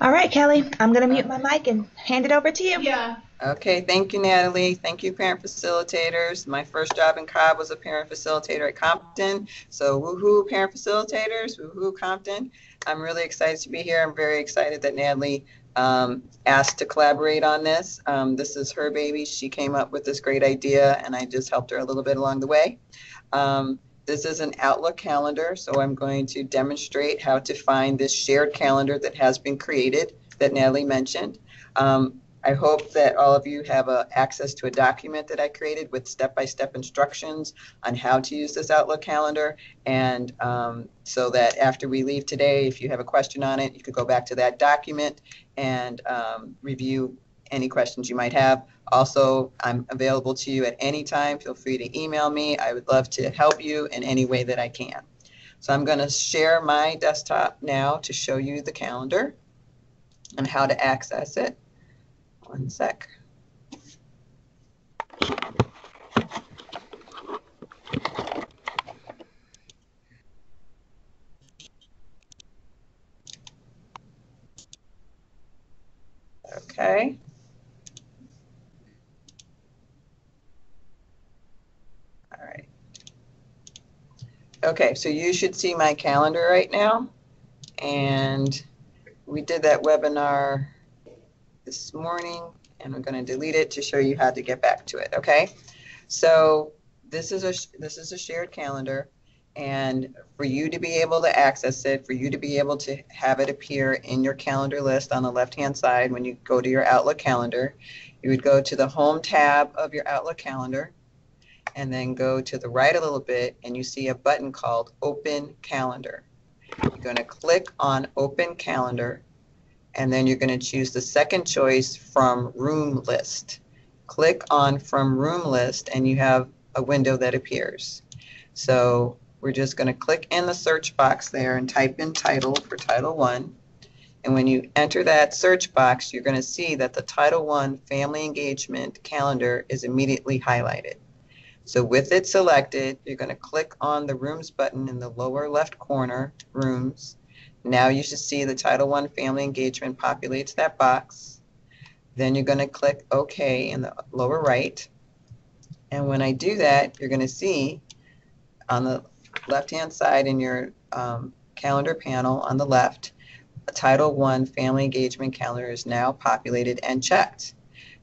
All right, Kelly, I'm going to mute my mic and hand it over to you. Yeah. Okay, thank you, Natalie. Thank you, parent facilitators. My first job in Cobb was a parent facilitator at Compton. So woohoo, parent facilitators, woohoo, Compton. I'm really excited to be here. I'm very excited that Natalie asked to collaborate on this. This is her baby. She came up with this great idea, and I just helped her a little bit along the way. This is an Outlook calendar, so I'm going to demonstrate how to find this shared calendar that has been created that Natalie mentioned. I hope that all of you have access to a document that I created with step-by-step instructions on how to use this Outlook calendar. And so that after we leave today, if you have a question on it, you could go back to that document and review any questions you might have. Also, I'm available to you at any time. Feel free to email me. I would love to help you in any way that I can. So I'm going to share my desktop now to show you the calendar and how to access it. One sec. Okay. All right. Okay, so you should see my calendar right now. And we did that webinar this morning, and we're going to delete it to show you how to get back to it. Okay. So this is a shared calendar, and for you to be able to access it, for you to be able to have it appear in your calendar list on the left-hand side when you go to your Outlook calendar, you would go to the Home tab of your Outlook calendar, and then go to the right a little bit, and you see a button called Open Calendar. You're going to click on Open Calendar, and then you're going to choose the second choice from Room List. Click on From Room List, and you have a window that appears. So we're just going to click in the search box there and type in title for Title 1. And when you enter that search box, you're going to see that the Title 1 Family Engagement Calendar is immediately highlighted. So with it selected, you're going to click on the Rooms button in the lower left corner, Rooms. Now you should see the Title I Family Engagement populates that box. Then you're going to click OK in the lower right. And when I do that, you're going to see on the left-hand side in your calendar panel on the left, a Title I Family Engagement Calendar is now populated and checked.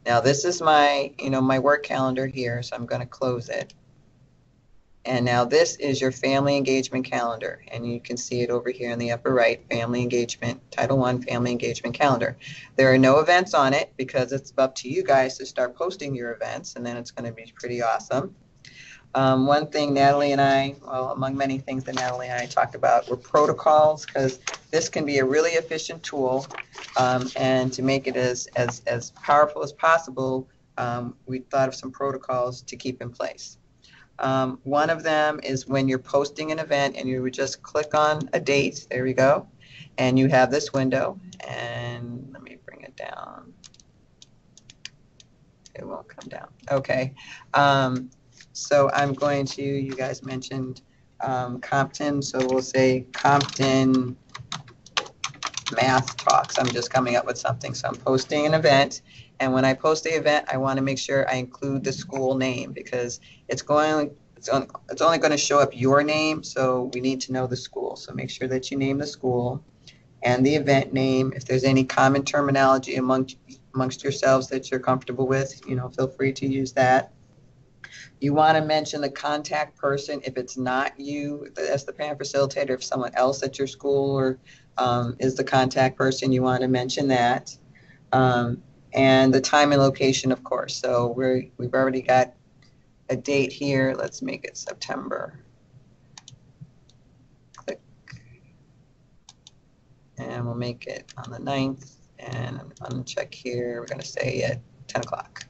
Now this is my, my work calendar here, so I'm going to close it. And now this is your family engagement calendar, and you can see it over here in the upper right, family engagement, Title I family engagement calendar. There are no events on it because it's up to you guys to start posting your events, and then it's going to be pretty awesome. One thing Natalie and I, well, among many things that Natalie and I talked about were protocols, because this can be a really efficient tool, and to make it as powerful as possible, we thought of some protocols to keep in place. One of them is when you're posting an event and you would just click on a date, there we go, and you have this window, and let me bring it down. It won't come down. Okay. So I'm going to, you guys mentioned Compton, so we'll say Compton Math Talks. I'm just coming up with something. So I'm posting an event, and when I post the event, I want to make sure I include the school name because it's only going to show up your name, so we need to know the school. So make sure that you name the school and the event name. If there's any common terminology amongst yourselves that you're comfortable with, feel free to use that. You want to mention the contact person if it's not you as the parent facilitator, if someone else at your school or is the contact person, you want to mention that. And the time and location, of course. So we've already got a date here. Let's make it September. Click. And we'll make it on the 9th. And I'm going to check here. We're going to say at 10 o'clock.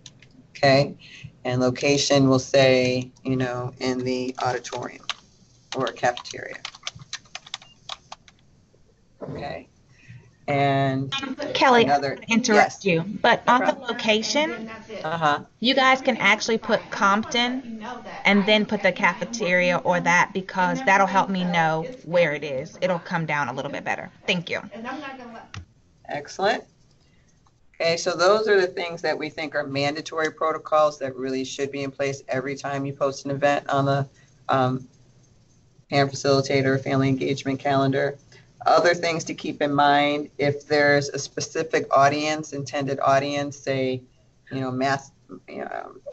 Okay. And location will say, in the auditorium or cafeteria. Okay. And Kelly, I'm another, going to interrupt yes, you, but no on the problem. location, Uh-huh. you guys can actually put Compton and then put the cafeteria or that because that'll help me know where it is. It'll come down a little bit better. Thank you. Excellent. Okay, so those are the things that we think are mandatory protocols that really should be in place every time you post an event on the um, parent facilitator family engagement calendar. Other things to keep in mind, if there's a specific audience, intended audience, say, math,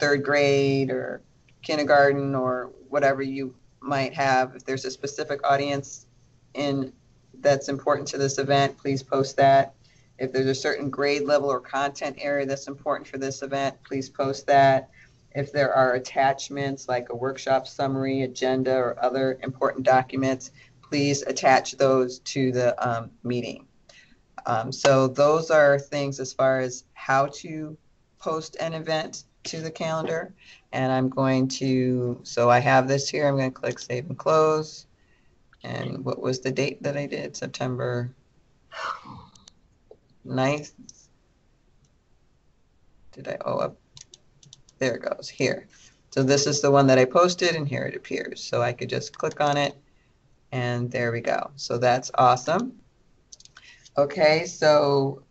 third grade or kindergarten or whatever you might have, if there's a specific audience in that's important to this event, please post that. If there's a certain grade level or content area that's important for this event, please post that. If there are attachments like a workshop summary, agenda, or other important documents, please attach those to the meeting. So those are things as far as how to post an event to the calendar. And I'm going to, so I have this here, I'm going to click Save and Close. And what was the date that I did? September 9th. Did I, oh, there it goes, here. So this is the one that I posted, and here it appears. So I could just click on it, and there we go. So that's awesome. Okay, so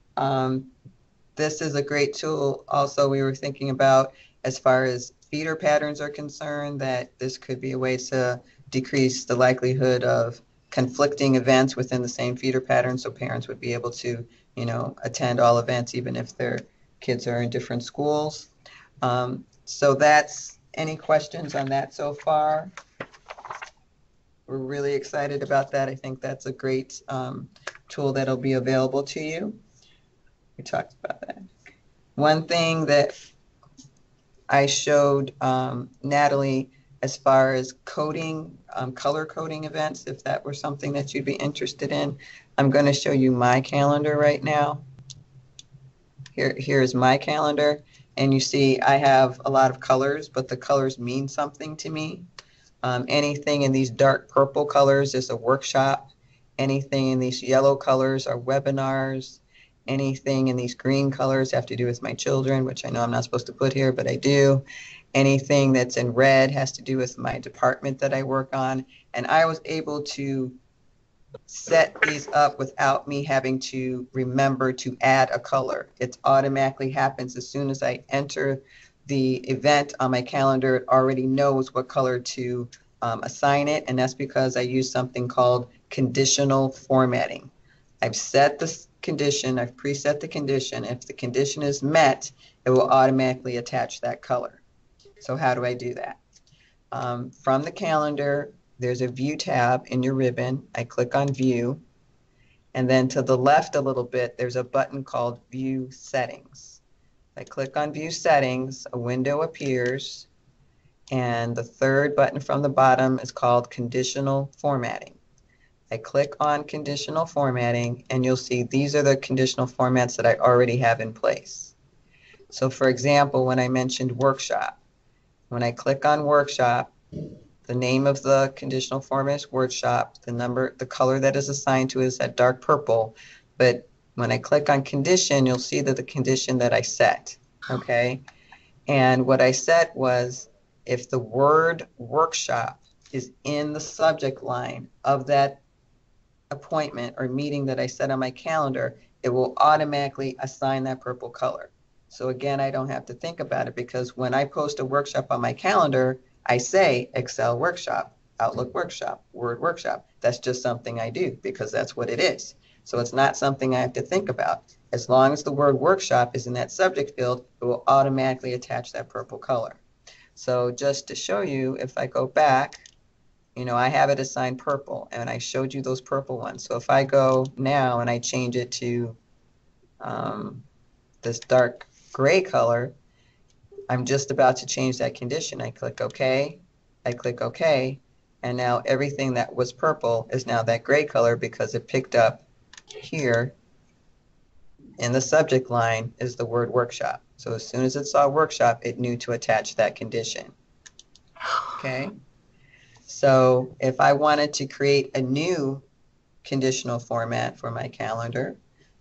this is a great tool also we were thinking about as far as feeder patterns are concerned, that this could be a way to decrease the likelihood of conflicting events within the same feeder pattern, so parents would be able to, attend all events even if their kids are in different schools. So that's, any questions on that so far? We're really excited about that. I think that's a great tool that'll be available to you. We talked about that. One thing that I showed Natalie as far as coding, color coding events, if that were something that you'd be interested in, I'm going to show you my calendar right now. Here's my calendar, and you see I have a lot of colors, but the colors mean something to me. Anything in these dark purple colors is a workshop. Anything in these yellow colors are webinars. Anything in these green colors have to do with my children, which I know I'm not supposed to put here, but I do. Anything that's in red has to do with my department that I work on. And I was able to set these up without me having to remember to add a color. It automatically happens as soon as I enter the event on my calendar. It already knows what color to assign it, and that's because I use something called conditional formatting. I've set the condition, I've preset the condition. If the condition is met, it will automatically attach that color. So how do I do that? From the calendar, there's a View tab in your ribbon. I click on View, and then to the left a little bit, there's a button called View Settings. I click on View Settings, a window appears, and the third button from the bottom is called Conditional Formatting. I click on Conditional Formatting, and you'll see these are the conditional formats that I already have in place. So for example, when I mentioned workshop, when I click on workshop, the name of the conditional format is workshop. The color that is assigned to it is that dark purple. But when I click on condition, you'll see that the condition that I set, okay? And what I set was, if the word workshop is in the subject line of that appointment or meeting that I set on my calendar, it will automatically assign that purple color. So again, I don't have to think about it, because when I post a workshop on my calendar, I say Excel workshop, Outlook workshop, Word workshop. That's just something I do because that's what it is. So it's not something I have to think about. As long as the word workshop is in that subject field, it will automatically attach that purple color. So just to show you, if I go back, I have it assigned purple, and I showed you those purple ones. So if I go now and I change it to this dark gray color, I'm just about to change that condition. I click OK, I click OK, and now everything that was purple is now that gray color, because it picked up here in the subject line is the word workshop. So as soon as it saw workshop, it knew to attach that condition. Okay? So if I wanted to create a new conditional format for my calendar,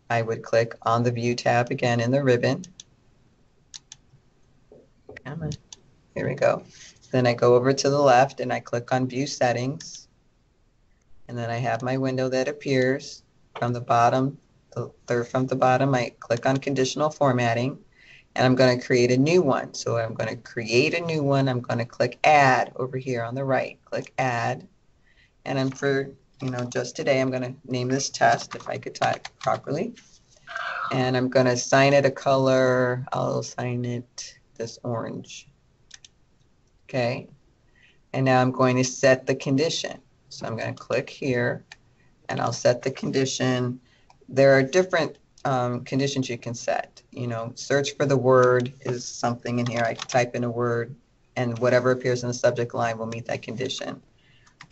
I would click on the View tab again in the ribbon. Come on. Here we go. Then I go over to the left and I click on View Settings. And then I have my window that appears from the bottom the third from the bottom, I click on conditional formatting, and I'm going to create a new one. So I'm going to create a new one. I'm going to click add over here on the right. Click add. And I'm just today, I'm going to name this test if I could type properly. And I'm going to assign it a color. I'll assign it this orange. Okay. And now I'm going to set the condition. So I'm going to click here and I'll set the condition. There are different conditions you can set. Search for the word is something in here. I can type in a word and whatever appears in the subject line will meet that condition.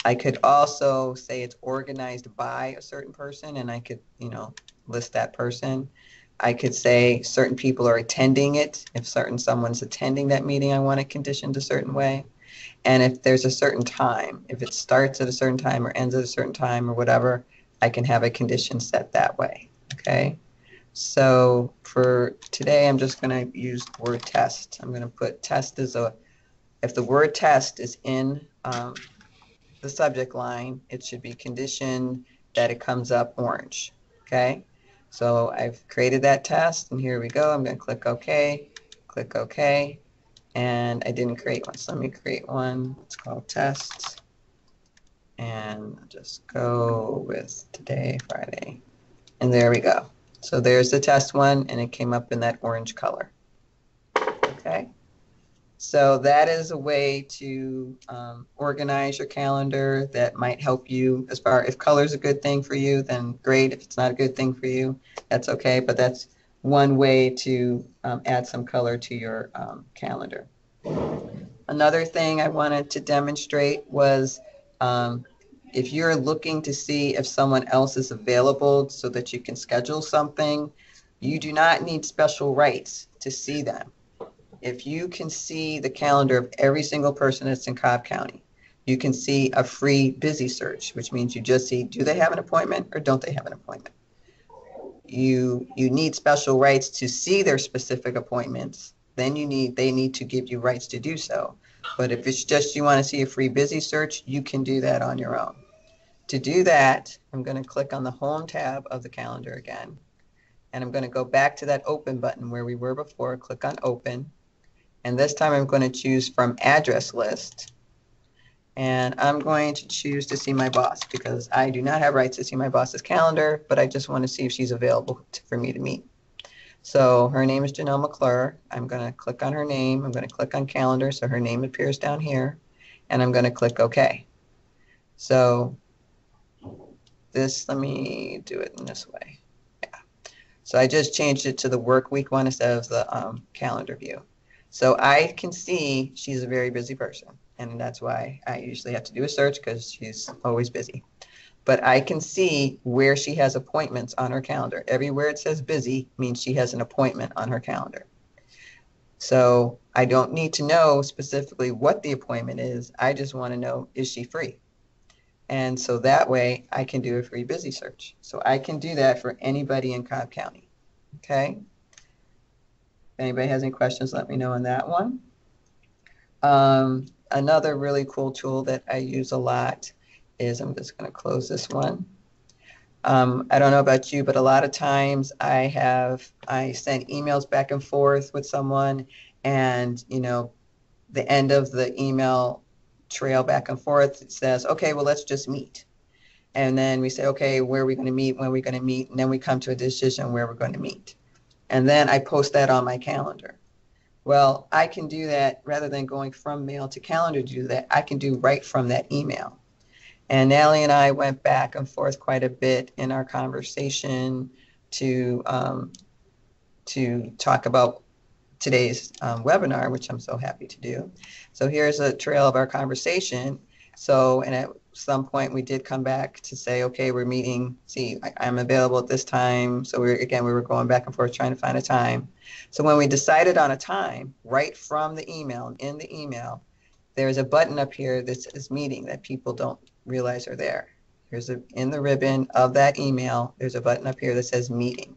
I could also say it's organized by a certain person and I could, list that person. I could say certain people are attending it. If someone's attending that meeting, I want it conditioned a certain way. And if there's a certain time, if it starts at a certain time or ends at a certain time or whatever, I can have a condition set that way. Okay. So for today, I'm just going to use word test. I'm going to put test if the word test is in the subject line, it should be conditioned that it comes up orange. Okay. So I've created that test and here we go. I'm going to click OK, click OK. And I didn't create one, so let me create one. It's called test. And I'll just go with today, Friday. And there we go. So there's the test one, and it came up in that orange color. Okay. So that is a way to organize your calendar that might help you as far if color is a good thing for you, then great. If it's not a good thing for you, that's okay. But that's one way to add some color to your calendar. Another thing I wanted to demonstrate was if you're looking to see if someone else is available so that you can schedule something, you do not need special rights to see them. If you can see the calendar of every single person that's in Cobb County, you can see a free busy search, which means you just see, do they have an appointment or don't they have an appointment? You need special rights to see their specific appointments. Then they need to give you rights to do so. But if it's just you want to see a free busy search, you can do that on your own. To do that, I'm going to click on the home tab of the calendar again. And I'm going to go back to that open button where we were before, click on open. And this time I'm going to choose from address list. And I'm going to choose to see my boss because I do not have rights to see my boss's calendar, but I just want to see if she's available for me to meet. So her name is Janelle McClure. I'm going to click on her name. I'm going to click on calendar so her name appears down here. And I'm going to click OK. So let me do it in this way. Yeah. So I just changed it to the work week one instead of the calendar view. So I can see she's a very busy person. And that's why I usually have to do a search because she's always busy. But I can see where she has appointments on her calendar. Everywhere it says busy means she has an appointment on her calendar. So I don't need to know specifically what the appointment is. I just want to know, is she free? And so that way I can do a free busy search. So I can do that for anybody in Cobb County. Okay. If anybody has any questions, let me know on that one. Another really cool tool that I use a lot is, I'm just going to close this one. I don't know about you, but a lot of times I send emails back and forth with someone and, the end of the email trail back and forth, it says, okay, well, let's just meet. And then we say, okay, where are we going to meet? When are we going to meet? And then we come to a decision where we're going to meet. And then I post that on my calendar. Well, I can do that rather than going from mail to calendar to do that. I can do right from that email. And Natalie and I went back and forth quite a bit in our conversation to talk about today's webinar, which I'm so happy to do. So here's a trail of our conversation. So, and at some point we did come back to say, okay, we're meeting, I'm available at this time. So we were going back and forth trying to find a time. So when we decided on a time, right from the email, in the email, there's a button up here that says meeting that people don't realize are there. In the ribbon of that email, there's a button up here that says meeting.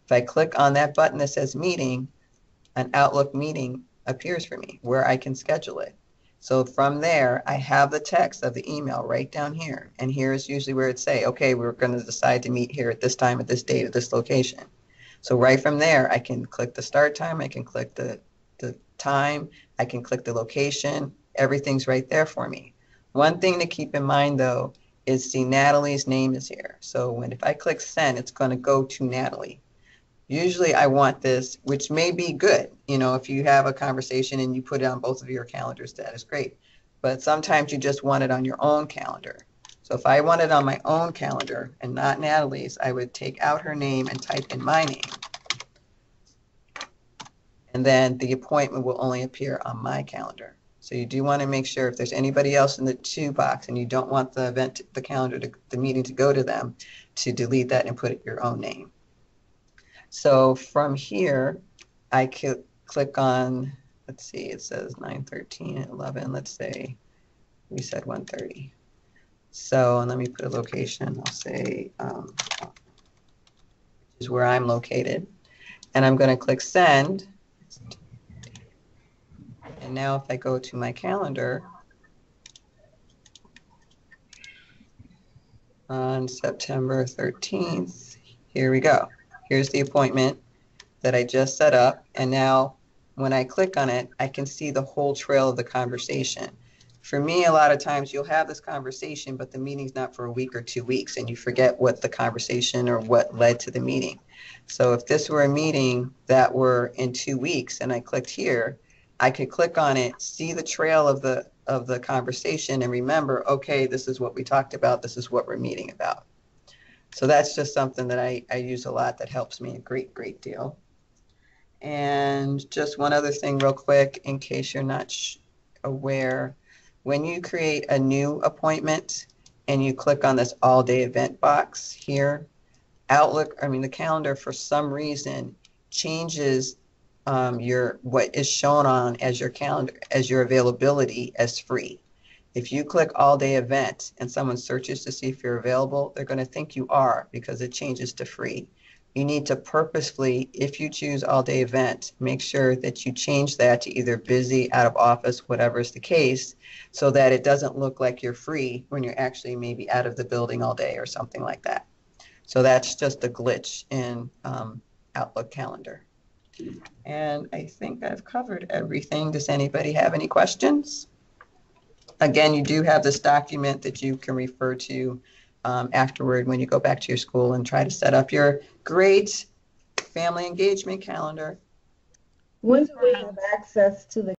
If I click on that button that says meeting, an Outlook meeting appears for me where I can schedule it. So from there, I have the text of the email right down here. And here is usually where it say, okay, we're going to decide to meet here at this time, at this date, at this location. So right from there, I can click the start time, I can click the time, I can click the location, everything's right there for me. One thing to keep in mind though is see Natalie's name is here. So if I click send, it's going to go to Natalie. Usually I want this, which may be good. If you have a conversation and you put it on both of your calendars, that is great. But sometimes you just want it on your own calendar. So if I want it on my own calendar and not Natalie's, I would take out her name and type in my name. And then the appointment will only appear on my calendar. So you do want to make sure if there's anybody else in the to box and you don't want the event, the calendar, the meeting to go to them, to delete that and put your own name. So from here, I could click on, let's see, it says 9:13 and 11. Let's say we said 1:30. So, and let me put a location. I'll say, which is where I'm located. And I'm going to click send. And now if I go to my calendar on September 13th, here we go. Here's the appointment that I just set up. And now when I click on it, I can see the whole trail of the conversation. For me, a lot of times you'll have this conversation, but the meeting's not for a week or 2 weeks, and you forget what the conversation or what led to the meeting. So if this were a meeting that were in 2 weeks and I clicked here, I could click on it, see the trail of the conversation, and remember, okay, this is what we talked about, this is what we're meeting about. So that's just something that I use a lot that helps me a great deal. And just one other thing real quick, in case you're not aware, when you create a new appointment and you click on this all day event box here, the calendar for some reason changes what is shown on as your calendar, as your availability as free. If you click all day event and someone searches to see if you're available, they're going to think you are because it changes to free. You need to purposefully, if you choose all day event, make sure that you change that to either busy, out of office, whatever is the case, so that it doesn't look like you're free when you're actually maybe out of the building all day or something like that. So that's just a glitch in Outlook calendar. And I think I've covered everything. Does anybody have any questions? Again, you do have this document that you can refer to afterward when you go back to your school and try to set up your great family engagement calendar. When do we have access to the